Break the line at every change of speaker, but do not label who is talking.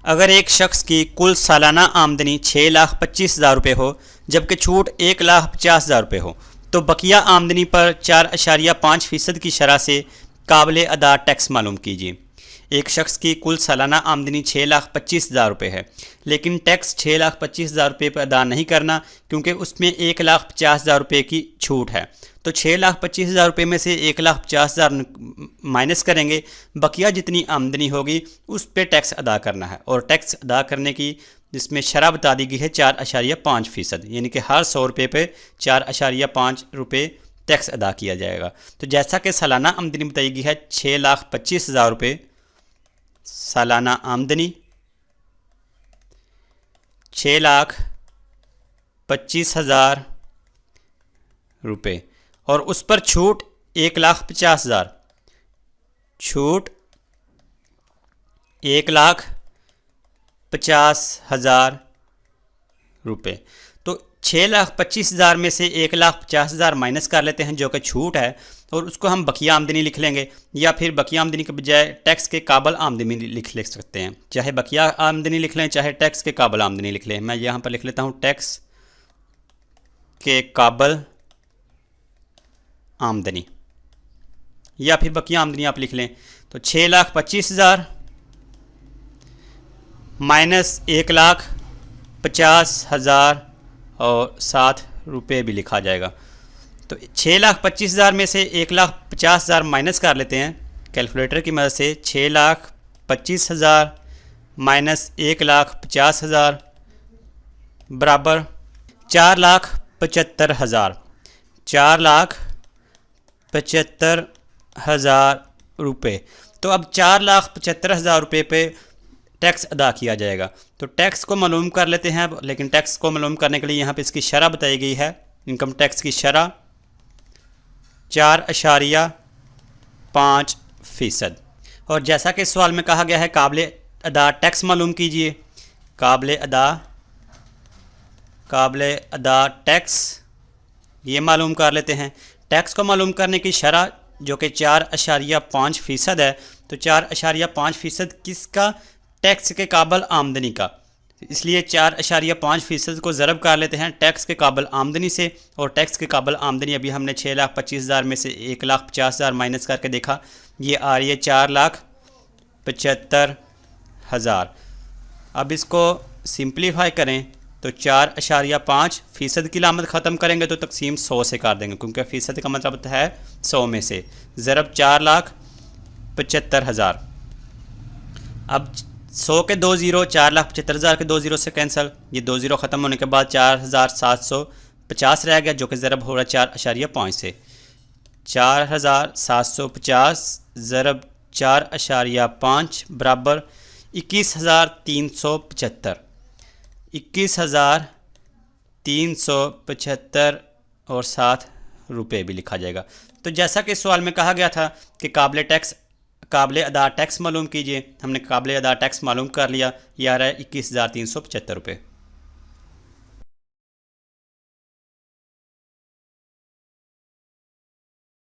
अगर एक शख्स की कुल सालाना आमदनी 6,25,000 रुपये हो जबकि छूट 1,50,000 रुपये हो तो बकिया आमदनी पर 4.5% की शरह से काबिल अदा टैक्स मालूम कीजिए। एक शख्स की कुल सालाना आमदनी 6,25,000 रुपये है, लेकिन टैक्स 6,25,000 रुपये पर अदा नहीं करना क्योंकि उसमें 1,50,000 रुपये की छूट है। तो 6,25,000 रुपये में से 1,50,000 माइनस करेंगे, बकिया जितनी आमदनी होगी उस पर टैक्स अदा करना है। और टैक्स अदा करने की जिसमें शरह बता दी गई है 4.5%, यानी कि हर 100 रुपये पे 4.5 रुपये टैक्स अदा किया जाएगा। तो जैसा कि सालाना आमदनी बताई गई है 6,25,000 रुपये सालाना आमदनी, 6,25,000 रुपये और उस पर छूट 1,50,000, छूट 1,50,000 रुपये। तो 6,25,000 में से 1,50,000 माइनस कर लेते हैं जो कि छूट है, और उसको हम बकिया आमदनी लिख लेंगे, या फिर बकिया आमदनी के बजाय टैक्स के काबिल आमदनी लिख सकते हैं। चाहे बकिया आमदनी लिख लें चाहे टैक्स के काबिल आमदनी लिख लें। मैं यहाँ पर लिख लेता हूँ टैक्स के काबिल आमदनी, या फिर बकिया आमदनी आप लिख लें। तो 6,25,000 माइनस 1,50,000 और 7 रुपये भी लिखा जाएगा। तो 6,25,000 में से 1,50,000 माइनस कर लेते हैं कैलकुलेटर की मदद से। 6,25,000 माइनस 1,50,000 बराबर 4,75,000, 4,75,000 रुपये। तो अब 4,75,000 रुपये पे टैक्स अदा किया जाएगा। तो टैक्स को मालूम कर लेते हैं, लेकिन टैक्स को मालूम करने के लिए यहाँ पे इसकी शरह बताई गई है। इनकम टैक्स की शरह 4.5%। और जैसा कि सवाल में कहा गया है काबिल अदा टैक्स मालूम कीजिए। काबिल अदा टैक्स ये मालूम कर लेते हैं। टैक्स को मालूम करने की शरह जो कि 4.5% है, तो 4.5% किसका? टैक्स के काबिल आमदनी का। इसलिए 4.5% को ज़रब कर लेते हैं टैक्स के काबिल आमदनी से, और टैक्स के काबिल आमदनी अभी हमने 6,25,000 में से 1,50,000 माइनस करके देखा, ये आ रही है 4,75,000। अब इसको सिंप्लीफाई करें तो 4.5% की लामत ख़त्म करेंगे तो तकसीम 100 से कर देंगे, क्योंकि फ़ीसद का मतलब है 100 में से, ज़रब 4,75,000। अब 100 के 2 ज़ीरो, 4,75,000 के 2 ज़ीरो से कैंसिल, ये 2 ज़ीरो ख़त्म होने के बाद 4,750 रह गया, जो कि ज़रब हो रहा है 4.5 से। 4,750 ज़रब 4.5 बराबर 21,375, 21,375 और 7 रुपये भी लिखा जाएगा। तो जैसा कि सवाल में कहा गया था कि काबिल अदा टैक्स मालूम कीजिए, हमने काबिल अदा टैक्स मालूम कर लिया, ये आ रहा है 21,375 रुपये।